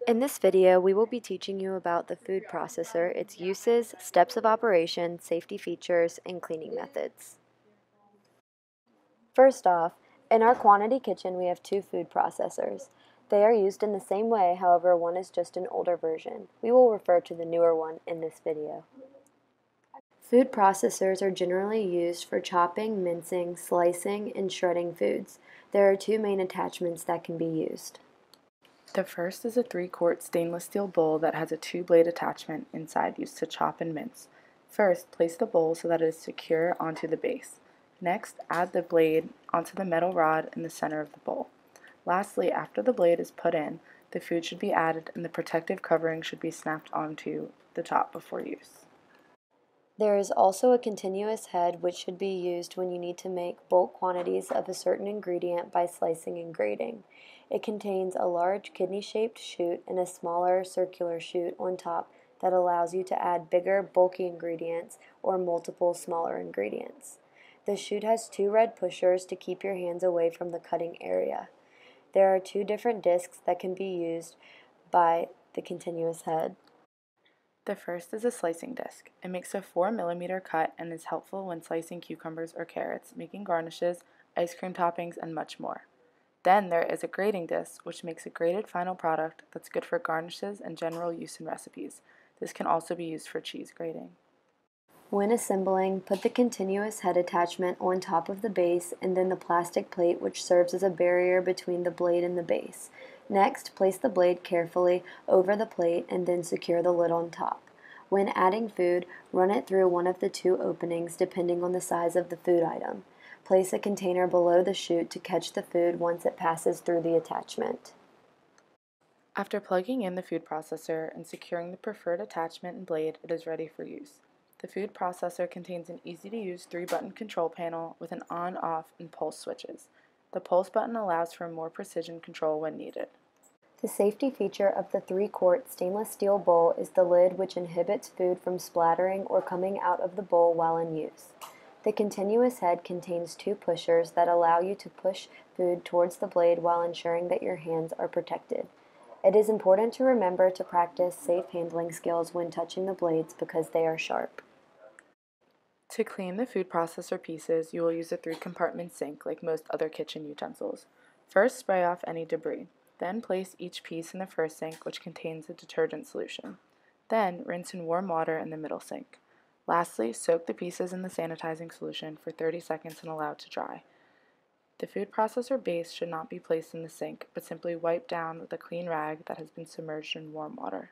In this video, we will be teaching you about the food processor, its uses, steps of operation, safety features, and cleaning methods. First off, in our quantity kitchen, we have two food processors. They are used in the same way, however, one is just an older version. We will refer to the newer one in this video. Food processors are generally used for chopping, mincing, slicing, and shredding foods. There are two main attachments that can be used. The first is a 3-quart stainless steel bowl that has a 2-blade attachment inside used to chop and mince. First, place the bowl so that it is secure onto the base. Next, add the blade onto the metal rod in the center of the bowl. Lastly, after the blade is put in, the food should be added and the protective covering should be snapped onto the top before use. There is also a continuous head which should be used when you need to make bulk quantities of a certain ingredient by slicing and grating. It contains a large kidney-shaped chute and a smaller circular chute on top that allows you to add bigger, bulky ingredients or multiple smaller ingredients. The chute has two red pushers to keep your hands away from the cutting area. There are two different discs that can be used by the continuous head. The first is a slicing disc. It makes a 4mm cut and is helpful when slicing cucumbers or carrots, making garnishes, ice cream toppings, and much more. Then there is a grating disc, which makes a grated final product that's good for garnishes and general use in recipes. This can also be used for cheese grating. When assembling, put the continuous head attachment on top of the base and then the plastic plate which serves as a barrier between the blade and the base. Next, place the blade carefully over the plate and then secure the lid on top. When adding food, run it through one of the two openings depending on the size of the food item. Place a container below the chute to catch the food once it passes through the attachment. After plugging in the food processor and securing the preferred attachment and blade, it is ready for use. The food processor contains an easy-to-use 3-button control panel with an on, off, and pulse switches. The pulse button allows for more precision control when needed. The safety feature of the 3-quart stainless steel bowl is the lid which inhibits food from splattering or coming out of the bowl while in use. The continuous head contains two pushers that allow you to push food towards the blade while ensuring that your hands are protected. It is important to remember to practice safe handling skills when touching the blades because they are sharp. To clean the food processor pieces, you will use a 3-compartment sink like most other kitchen utensils. First, spray off any debris. Then place each piece in the first sink, which contains a detergent solution. Then, rinse in warm water in the middle sink. Lastly, soak the pieces in the sanitizing solution for 30 seconds and allow it to dry. The food processor base should not be placed in the sink, but simply wiped down with a clean rag that has been submerged in warm water.